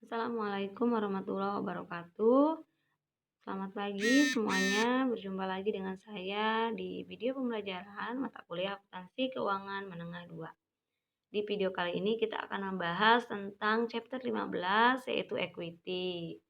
Assalamualaikum warahmatullahi wabarakatuh. Selamat pagi semuanya, berjumpa lagi dengan saya di video pembelajaran mata kuliah akuntansi keuangan menengah 2. Di video kali ini kita akan membahas tentang chapter 15 yaitu equity.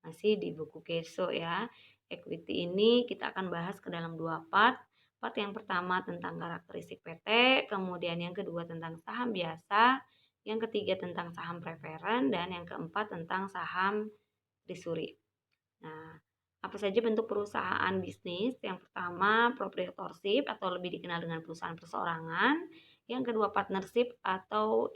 Masih di buku Keso ya. Equity ini kita akan bahas ke dalam dua part. Part yang pertama tentang karakteristik PT, kemudian yang kedua tentang saham biasa, yang ketiga tentang saham preferen, dan yang keempat tentang saham treasury. Nah, apa saja bentuk perusahaan bisnis? Yang pertama proprietorship atau lebih dikenal dengan perusahaan perseorangan. Yang kedua partnership atau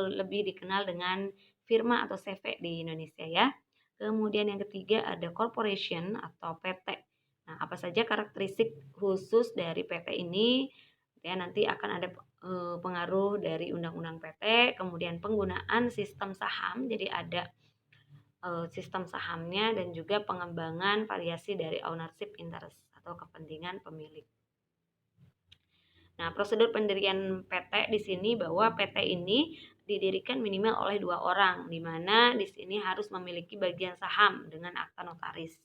lebih dikenal dengan firma atau CV di Indonesia ya. Kemudian yang ketiga ada corporation atau PT. Nah, apa saja karakteristik khusus dari PT ini? Ya, nanti akan ada pengaruh dari undang-undang PT, kemudian penggunaan sistem saham. Jadi ada sistem sahamnya dan juga pengembangan variasi dari ownership interest atau kepentingan pemilik. Nah, prosedur pendirian PT di sini bahwa PT ini didirikan minimal oleh 2 orang, di mana di sini harus memiliki bagian saham dengan akta notaris.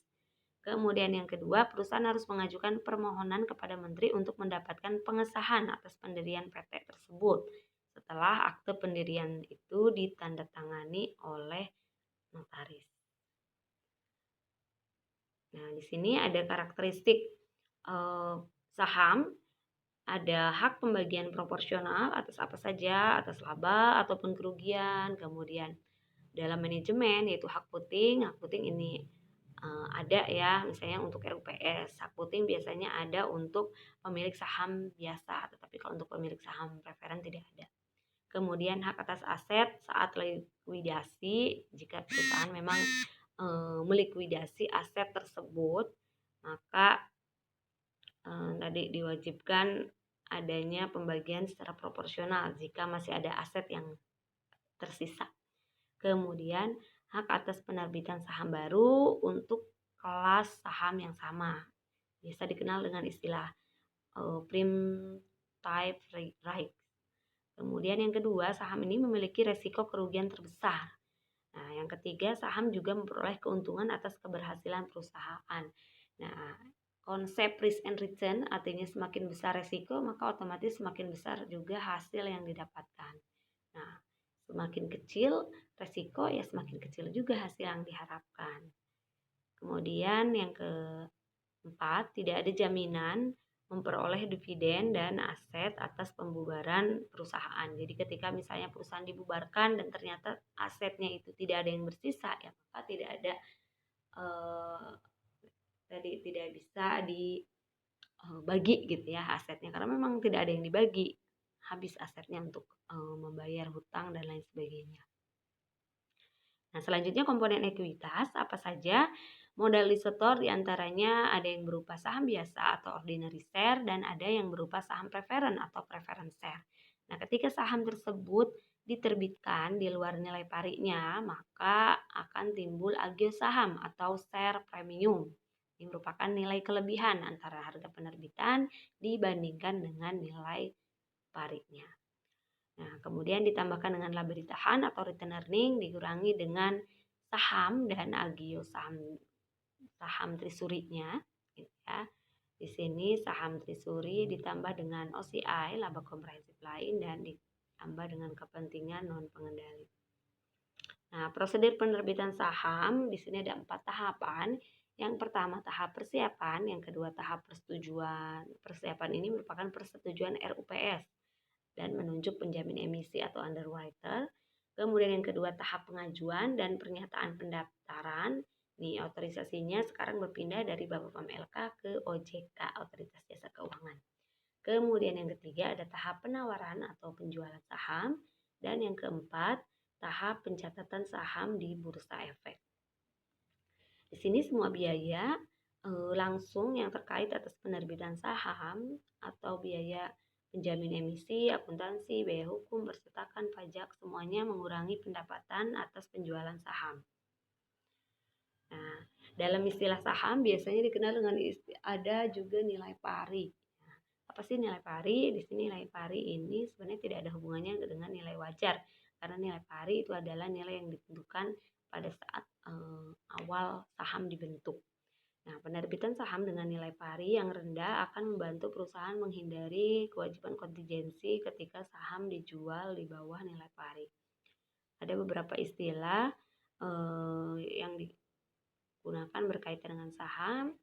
Kemudian yang kedua, perusahaan harus mengajukan permohonan kepada menteri untuk mendapatkan pengesahan atas pendirian PT tersebut setelah akte pendirian itu ditandatangani oleh notaris. Nah, di sini ada karakteristik saham, ada hak pembagian proporsional atas apa saja, atas laba ataupun kerugian. Kemudian dalam manajemen yaitu hak puting ini ada ya, misalnya untuk RUPS, hak puting biasanya ada untuk pemilik saham biasa, tetapi kalau untuk pemilik saham preferen tidak ada. Kemudian hak atas aset saat likuidasi, jika perusahaan memang melikuidasi aset tersebut, maka tadi diwajibkan adanya pembagian secara proporsional jika masih ada aset yang tersisa. Kemudian hak atas penerbitan saham baru untuk kelas saham yang sama, biasa dikenal dengan istilah prime type right. Kemudian yang kedua, saham ini memiliki resiko kerugian terbesar. Nah, yang ketiga, saham juga memperoleh keuntungan atas keberhasilan perusahaan. Nah, konsep risk and return artinya semakin besar resiko, maka otomatis semakin besar juga hasil yang didapatkan. Nah, semakin kecil resiko, ya semakin kecil juga hasil yang diharapkan. Kemudian yang keempat, tidak ada jaminan memperoleh dividen dan aset atas pembubaran perusahaan. Jadi ketika misalnya perusahaan dibubarkan dan ternyata asetnya itu tidak ada yang bersisa, ya maka tidak ada tidak bisa dibagi gitu ya asetnya, karena memang tidak ada yang dibagi, habis asetnya untuk membayar hutang dan lain sebagainya. Nah, selanjutnya komponen ekuitas apa saja? Modal disetor diantaranya ada yang berupa saham biasa atau ordinary share dan ada yang berupa saham preferen atau preference share. Nah, ketika saham tersebut diterbitkan di luar nilai parinya, maka akan timbul agio saham atau share premium. Ini merupakan nilai kelebihan antara harga penerbitan dibandingkan dengan nilai parinya. Nah, kemudian ditambahkan dengan laba ditahan atau return earning dikurangi dengan saham dan agio saham treasury-nya gitu ya. Di sini saham treasury ditambah dengan OCI, laba komprehensif lain, dan ditambah dengan kepentingan non pengendali. Nah, prosedur penerbitan saham di sini ada 4 tahapan. Yang pertama tahap persiapan, yang kedua tahap persetujuan. Persiapan ini merupakan persetujuan RUPS dan menunjuk penjamin emisi atau underwriter. Kemudian yang kedua tahap pengajuan dan pernyataan pendaftaran. Nih otorisasinya sekarang berpindah dari Bapepam LK ke OJK, Otoritas Jasa Keuangan. Kemudian yang ketiga ada tahap penawaran atau penjualan saham. Dan yang keempat tahap pencatatan saham di Bursa Efek. Di sini semua biaya langsung yang terkait atas penerbitan saham atau biaya penjamin emisi, akuntansi, biaya hukum, percetakan, pajak, semuanya mengurangi pendapatan atas penjualan saham. Nah, dalam istilah saham biasanya dikenal dengan ada juga nilai pari. Nah, apa sih nilai pari? Di sini nilai pari ini sebenarnya tidak ada hubungannya dengan nilai wajar, karena nilai pari itu adalah nilai yang ditentukan pada saat awal saham dibentuk. Nah, penerbitan saham dengan nilai pari yang rendah akan membantu perusahaan menghindari kewajiban kontingensi ketika saham dijual di bawah nilai pari. Ada beberapa istilah yang digunakan berkaitan dengan saham.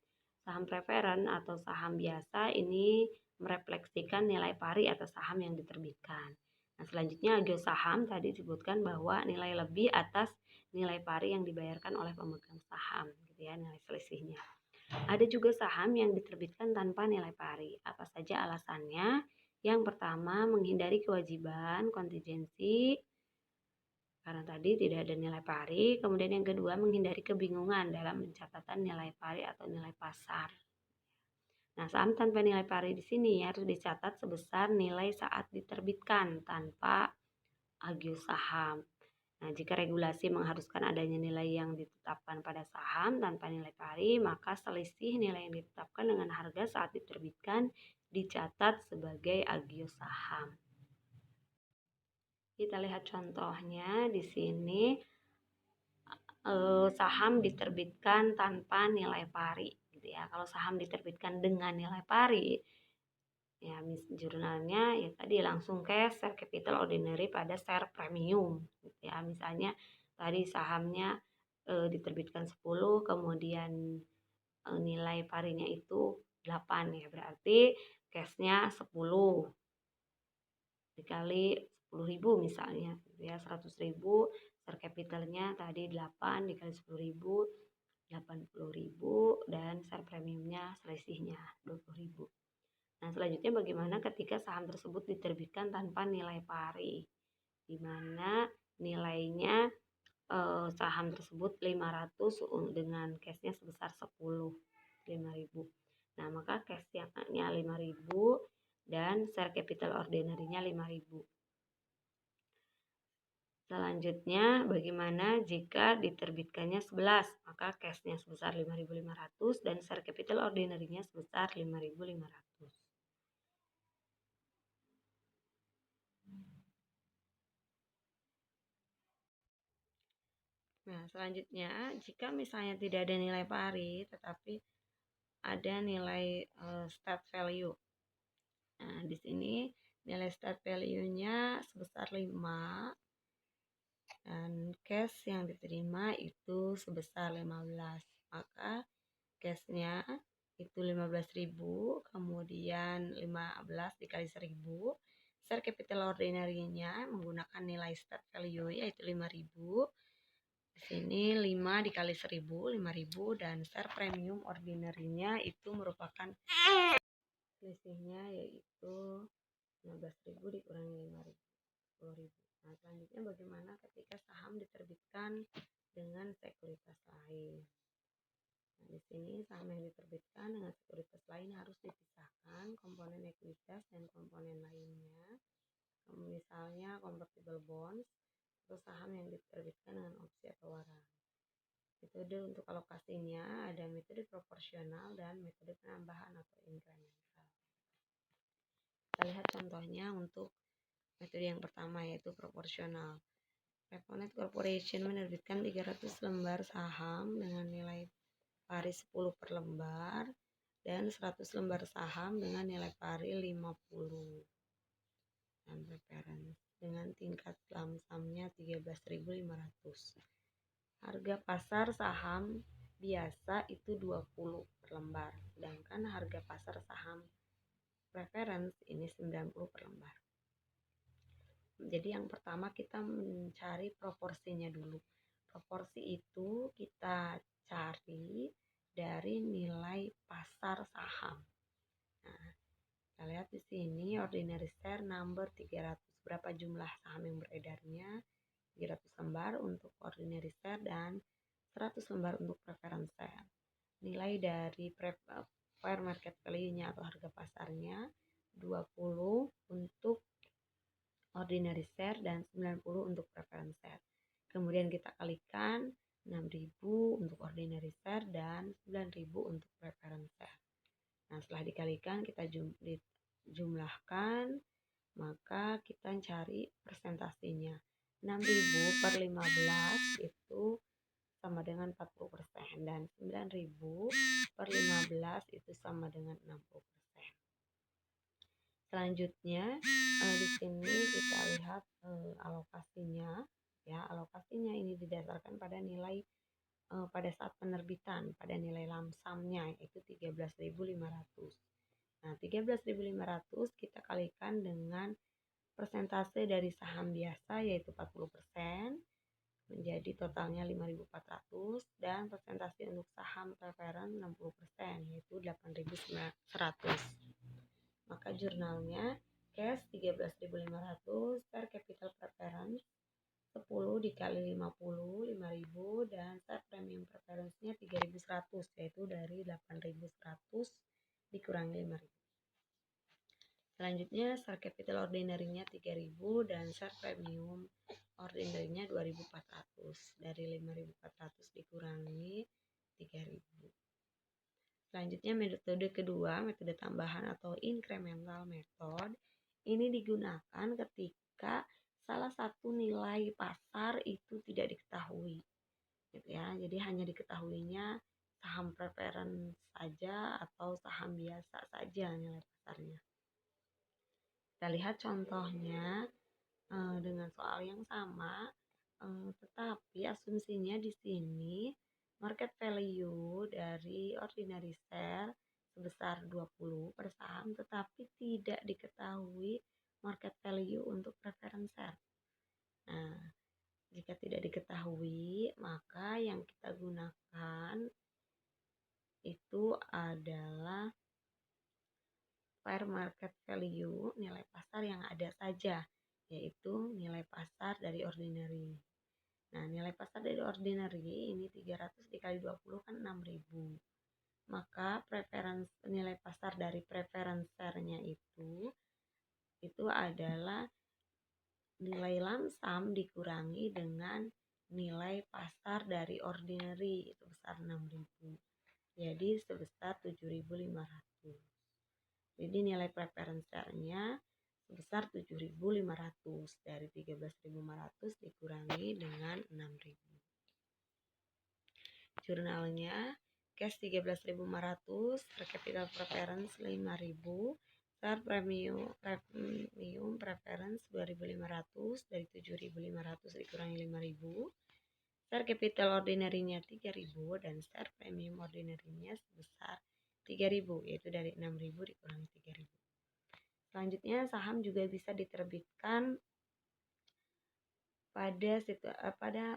Saham preferen atau saham biasa ini merefleksikan nilai pari atas saham yang diterbitkan. Nah, selanjutnya agio saham tadi disebutkan bahwa nilai lebih atas nilai pari yang dibayarkan oleh pemegang saham, gitu ya, nilai selisihnya. Ada juga saham yang diterbitkan tanpa nilai pari. Apa saja alasannya? Yang pertama, menghindari kewajiban kontingensi karena tadi tidak ada nilai pari. Kemudian yang kedua, menghindari kebingungan dalam pencatatan nilai pari atau nilai pasar. Nah, saham tanpa nilai pari di sini harus dicatat sebesar nilai saat diterbitkan tanpa agio saham. Nah, jika regulasi mengharuskan adanya nilai yang ditetapkan pada saham tanpa nilai pari, maka selisih nilai yang ditetapkan dengan harga saat diterbitkan dicatat sebagai agio saham. Kita lihat contohnya di sini, saham diterbitkan tanpa nilai pari, gitu ya. Kalau saham diterbitkan dengan nilai pari, ya jurnalnya ya tadi langsung cash, share capital ordinary pada share premium, gitu ya. Misalnya tadi sahamnya diterbitkan 10, kemudian nilai parinya itu 8 ya, berarti cashnya 10 dikali 10.000 misalnya, gitu ya, 100.000, share capitalnya tadi 8 dikali 10.000, 80.000, dan share premiumnya selisihnya 20.000. Nah, selanjutnya bagaimana ketika saham tersebut diterbitkan tanpa nilai pari, di mana nilainya saham tersebut 500 dengan cashnya sebesar 10, 5.000. Nah, maka cashnya 5.000 dan share capital ordinary-nya 5.000. Selanjutnya, bagaimana jika diterbitkannya 11, maka cashnya sebesar 5.500 dan share capital ordinary-nya sebesar 5.500. Nah, selanjutnya, jika misalnya tidak ada nilai pari, tetapi ada nilai start value. Nah, di sini nilai start value-nya sebesar 5 dan cash yang diterima itu sebesar 15. Maka cashnya itu 15.000, kemudian 15 dikali 1.000. Share capital ordinary-nya menggunakan nilai start value yaitu 5.000. Di sini 5 dikali 1.000, 5.000, dan share premium ordinary-nya itu merupakan selisihnya yaitu 15.000 dikurangi 5.000, 10.000. Nah, selanjutnya bagaimana ketika saham diterbitkan dengan sekuritas lain. Nah, di sini saham yang diterbitkan dengan sekuritas lain harus dipisahkan komponen ekuitas dan komponen lainnya. Misalnya convertible bonds, atau saham yang diterbitkan dengan opsi atau waran. Metode untuk alokasinya ada metode proporsional dan metode penambahan atau incremental. Kita lihat contohnya untuk metode yang pertama yaitu proporsional. Reponet Corporation menerbitkan 300 lembar saham dengan nilai pari 10 per lembar dan 100 lembar saham dengan nilai pari 50 dan preference dengan tingkat lump sum-nya 13.500. Harga pasar saham biasa itu 20 per lembar, sedangkan harga pasar saham preference ini 90 per lembar. Jadi yang pertama kita mencari proporsinya dulu. Proporsi itu kita cari dari nilai pasar saham. Nah, kita lihat di sini ordinary share number 300. Berapa jumlah saham yang beredarnya? 300 lembar untuk ordinary share dan 100 lembar untuk preference share. Nilai dari fair market value-nya atau harga pasarnya 20 untuk ordinary share dan 90 untuk preference share. Kemudian kita kalikan 6.000 untuk ordinary share dan 9.000 untuk preference share. Nah, setelah dikalikan kita jumlahkan, maka kita cari persentasenya. 6.000 per 15 itu sama dengan 40%, dan 9.000 per 15 itu sama dengan 60%. Selanjutnya di sini kita lihat alokasinya. Ya, alokasinya ini didasarkan pada nilai pada saat penerbitan, pada nilai lamsamnya yaitu 13.500. Nah, 13.500 kita kalikan dengan persentase dari saham biasa yaitu 40%, menjadi totalnya 5.400, dan persentase untuk saham preference 60% yaitu 8.100. Maka jurnalnya cash 13.500 per capital preference 10 dikali 50, 5.000, dan share premium preference-nya 3.100 yaitu dari 8.100 dikurangi 5.000. Selanjutnya share capital ordinary-nya 3.000 dan share premium ordinary-nya 2.400. Dari 5.400 dikurangi 3.000. Selanjutnya metode kedua, metode tambahan atau incremental method. Ini digunakan ketika salah satu nilai pasar itu tidak diketahui. Gitu ya. Jadi hanya diketahuinya saham preference saja atau saham biasa saja nilai pasarnya. Kita lihat contohnya dengan soal yang sama, tetapi asumsinya di sini market value dari ordinary share sebesar 20 per saham, tetapi tidak diketahui market value untuk preference share. Nah, jika tidak diketahui, maka yang kita gunakan itu adalah fair market value, nilai pasar yang ada saja, yaitu nilai pasar dari ordinary. Nah, nilai pasar dari ordinary ini 300 dikali 20 kan 6.000. Maka preference nilai pasar dari preference share-nya itu adalah nilai lamsam dikurangi dengan nilai pasar dari ordinary itu besar 6.000. Jadi sebesar 7.500. Jadi nilai preference share-nya sebesar 7.500 dari 13.500 dikurangi dengan 6.000. Jurnalnya cash 13.500, capital preference 5.000, share premium preference 2.500 dari 7.500 dikurangi 5.000. Share capital ordinary-nya 3.000 dan share premium ordinary-nya sebesar 3.000 yaitu dari 6.000 dikurangi 3.000. Selanjutnya saham juga bisa diterbitkan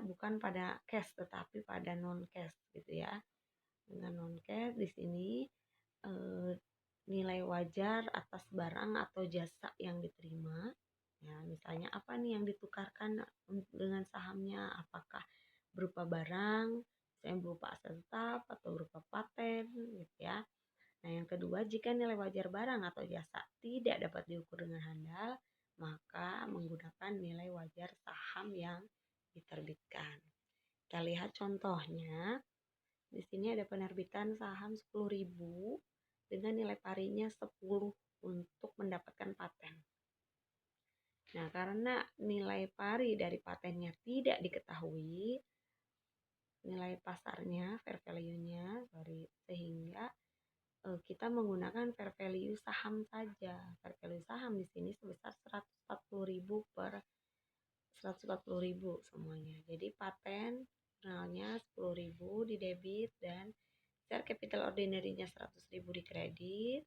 bukan pada cash tetapi pada non cash gitu ya. Dengan non cash di sini nilai wajar atas barang atau jasa yang diterima. Ya, misalnya apa nih yang ditukarkan dengan sahamnya, apakah berupa barang, misalnya berupa aset tetap atau berupa paten gitu ya. Nah, yang kedua, jika nilai wajar barang atau jasa tidak dapat diukur dengan handal, maka menggunakan nilai wajar saham yang diterbitkan. Kita lihat contohnya. Di sini ada penerbitan saham 10.000 dengan nilai parinya 10 untuk mendapatkan paten. Nah, karena nilai pari dari patennya tidak diketahui, nilai pasarnya, fair value-nya, sehingga kita menggunakan fair value saham saja. Fair value saham di sini sebesar 140.000 per 140.000 semuanya. Jadi paten jurnalnya 10.000 di debit dan share capital ordinary-nya 100.000 di kredit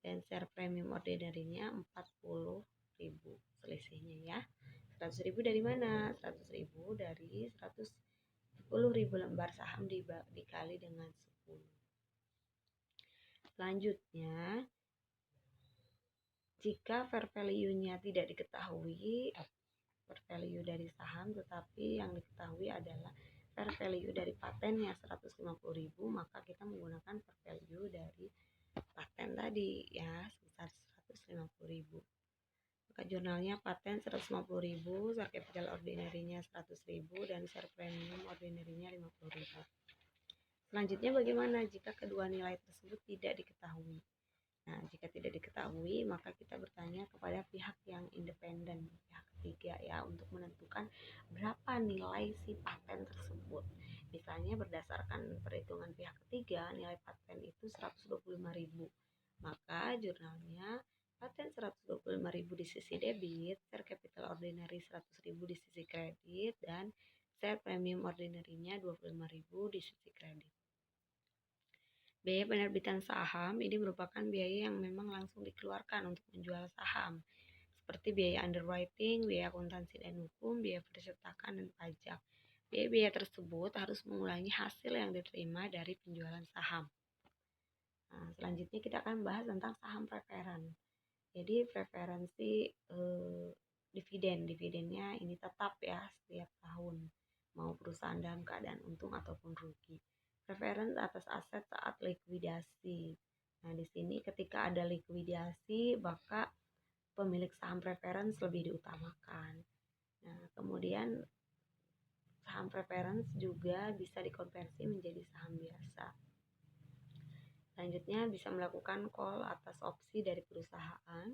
dan share premium ordinary-nya 40.000 selisihnya ya. 100.000 dari mana? 100.000 dari 110.000 lembar saham dikali dengan 10. Selanjutnya, jika fair value-nya tidak diketahui, fair value dari saham, tetapi yang diketahui adalah fair value dari patennya 150.000, maka kita menggunakan fair value dari paten tadi ya sebesar 150.000. Maka jurnalnya paten 150.000, share capital ordinary-nya 100.000 dan share premium ordinary-nya 50.000. Selanjutnya bagaimana jika kedua nilai tersebut tidak diketahui? Nah, jika tidak diketahui, maka kita bertanya kepada pihak yang independen, pihak ketiga ya, untuk menentukan berapa nilai si paten tersebut. Misalnya berdasarkan perhitungan pihak ketiga, nilai paten itu 125.000. Maka jurnalnya paten 125.000 di sisi debit, share capital ordinary 100.000 di sisi kredit, dan share premium ordinary-nya 25.000 di sisi kredit. Biaya penerbitan saham ini merupakan biaya yang memang langsung dikeluarkan untuk menjual saham, seperti biaya underwriting, biaya akuntansi dan hukum, biaya percetakan, dan pajak. Biaya-biaya tersebut harus mengulangi hasil yang diterima dari penjualan saham. Nah, selanjutnya kita akan bahas tentang saham preferen. Jadi preferensi dividennya ini tetap ya setiap tahun, mau perusahaan dalam keadaan untung ataupun rugi. Preference atas aset saat likuidasi. Nah, di sini ketika ada likuidasi, maka pemilik saham preference lebih diutamakan. Nah, kemudian saham preference juga bisa dikonversi menjadi saham biasa. Selanjutnya bisa melakukan call atas opsi dari perusahaan,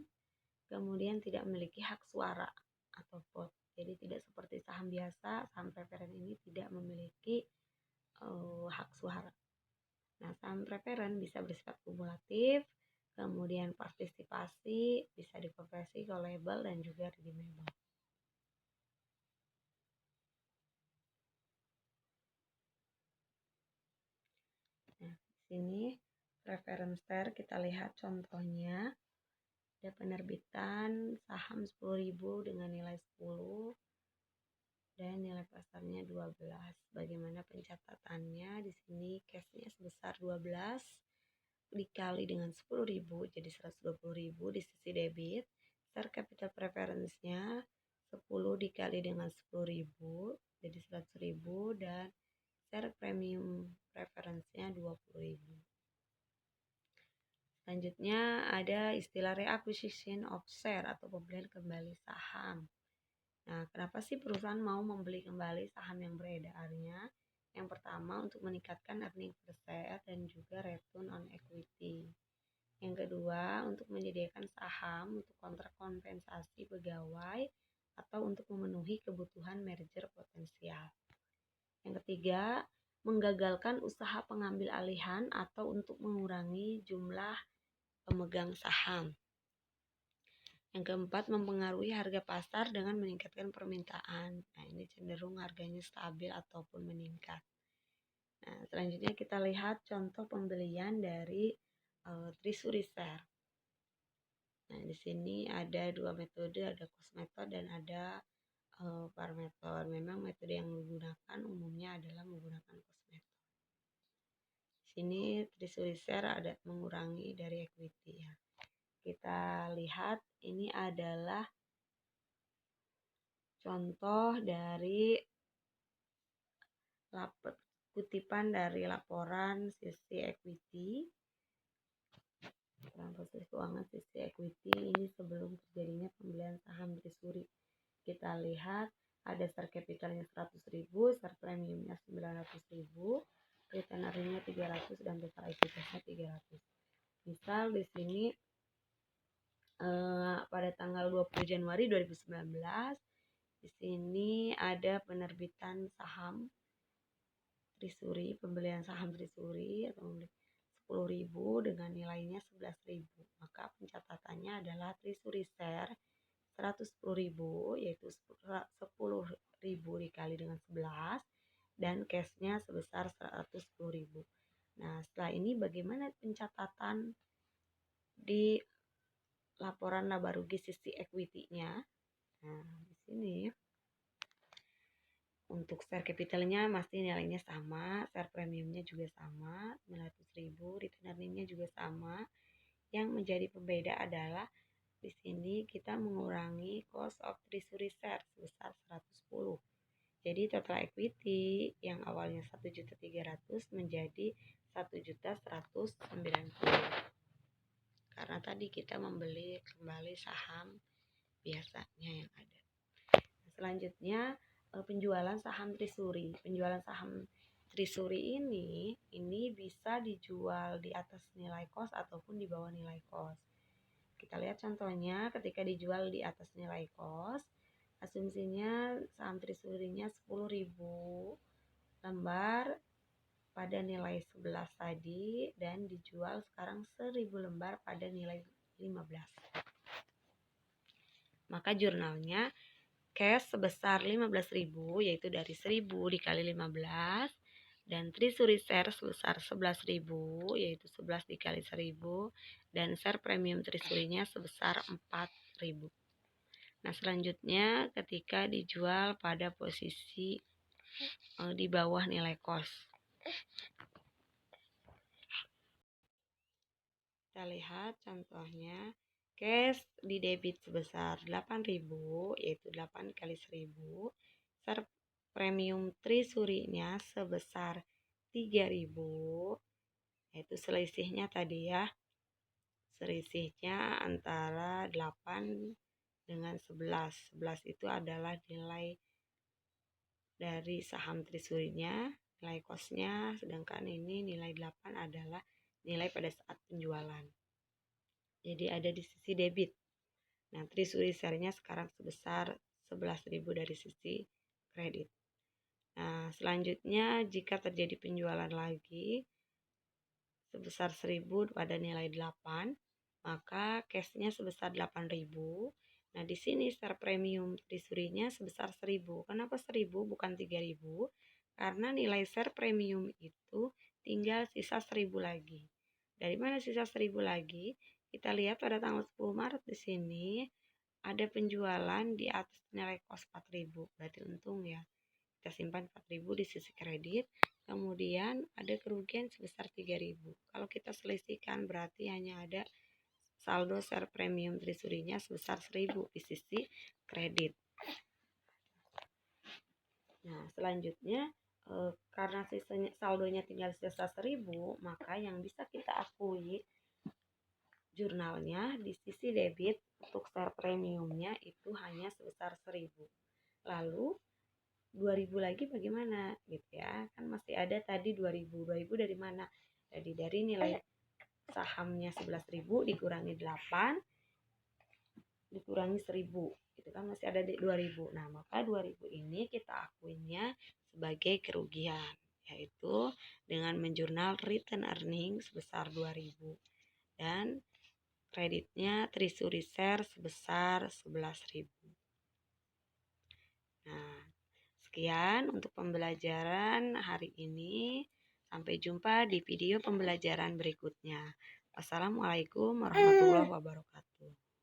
kemudian tidak memiliki hak suara atau vote. Jadi tidak seperti saham biasa, saham preferen ini tidak memiliki hak suara. Nah, saham preferen bisa bersifat kumulatif, kemudian partisipasi, bisa dikonversi ke label dan juga redeemable. Nah, di sini preference share kita lihat contohnya. Ada penerbitan saham 10.000 dengan nilai 10 dan nilai pasarnya 12. Bagaimana pencatatannya? Di sini cashnya sebesar 12 dikali dengan 10.000 jadi 120.000 di sisi debit. Share capital preference-nya 10 dikali dengan 10.000 jadi 100.000, dan share premium preference-nya 20.000. Selanjutnya ada istilah reacquisition of share atau pembelian kembali saham. Nah, kenapa sih perusahaan mau membeli kembali saham yang beredarnya? Yang pertama, untuk meningkatkan earning per share dan juga return on equity. Yang kedua, untuk menyediakan saham untuk kontrak kompensasi pegawai atau untuk memenuhi kebutuhan merger potensial. Yang ketiga, menggagalkan usaha pengambil alihan atau untuk mengurangi jumlah pemegang saham. Yang keempat, mempengaruhi harga pasar dengan meningkatkan permintaan. Nah, ini cenderung harganya stabil ataupun meningkat. Nah, selanjutnya kita lihat contoh pembelian dari treasury share. Nah, di sini ada dua metode, ada cost method dan ada par method. Memang metode yang digunakan umumnya adalah menggunakan cost method. Di sini treasury share ada mengurangi dari equity ya. Kita lihat ini adalah contoh dari kutipan dari laporan sisi equity, transaksi keuangan sisi equity ini sebelum terjadinya pembelian saham treasury. Kita lihat ada share capitalnya 100.000, share premiumnya 900.000, retainernya 300 dan total equity-nya 300. Misal di sini pada tanggal 20 Januari 2019 di sini ada penerbitan saham treasury, pembelian saham treasury atau 10.000 dengan nilainya 11.000. Maka pencatatannya adalah treasury share 110.000 yaitu 10.000 dikali dengan 11 dan cashnya sebesar 110.000. Nah, setelah ini bagaimana pencatatan di laporan laba rugi sisi equity-nya? Nah, di sini untuk share capitalnya masih nilainya sama, share premiumnya juga sama, 900.000, retainernya juga sama. Yang menjadi pembeda adalah di sini kita mengurangi cost of treasury share sebesar 110. Jadi total equity yang awalnya 1.300.000 menjadi 1.190.000. Karena tadi kita membeli kembali saham biasanya yang ada. Selanjutnya penjualan saham treasury. Penjualan saham treasury ini bisa dijual di atas nilai cost ataupun di bawah nilai cost. Kita lihat contohnya ketika dijual di atas nilai cost, Asumsinya saham Trisurinya 10.000 lembar pada nilai 11 tadi dan dijual sekarang 1.000 lembar pada nilai 15. Maka jurnalnya cash sebesar 15.000 yaitu dari 1.000 dikali 15 dan Trisuri share sebesar 11.000 yaitu 11 dikali 1.000 dan share premium Trisurinya sebesar 4.000. Nah, selanjutnya ketika dijual pada posisi di bawah nilai cost. Kita lihat contohnya, cash di debit sebesar 8.000 yaitu 8 kali 1.000. Share premium Trisurinya sebesar 3.000 yaitu selisihnya tadi ya. Selisihnya antara 8 dengan 11. 11 itu adalah nilai dari saham Trisurinya, nilai costnya, sedangkan ini nilai 8 adalah nilai pada saat penjualan. Jadi ada di sisi debit. Nah, Trisuri share-nya sekarang sebesar 11.000 dari sisi kredit. Nah, selanjutnya jika terjadi penjualan lagi sebesar 1.000 pada nilai 8, maka cash-nya sebesar 8.000. Nah, di sini share premium Trisurinya sebesar 1.000. Kenapa 1.000 bukan 3.000? Karena nilai share premium itu tinggal sisa 1.000 lagi. Dari mana sisa 1.000 lagi? Kita lihat pada tanggal 10 Maret di sini ada penjualan di atas nilai cost 4.000. Berarti untung ya. Kita simpan 4.000 di sisi kredit. Kemudian ada kerugian sebesar 3.000. Kalau kita selisihkan berarti hanya ada saldo share premium Trisurinya sebesar 1.000 di sisi kredit. Nah, selanjutnya karena sisanya saldonya tinggal sisa 1.000, maka yang bisa kita akui jurnalnya di sisi debit untuk share premiumnya itu hanya sebesar 1.000. Lalu 2.000 lagi bagaimana gitu ya, kan masih ada tadi 2.000 dari mana, jadi dari nilai sahamnya 11.000 dikurangi 8 dikurangi 1.000 itu kan masih ada di 2.000. Nah, maka 2.000 ini kita akuinnya sebagai kerugian, yaitu dengan menjurnal return earning sebesar 2.000 dan kreditnya Trisuri share sebesar 11.000. Nah, sekian untuk pembelajaran hari ini. Sampai jumpa di video pembelajaran berikutnya. Wassalamualaikum warahmatullahi wabarakatuh.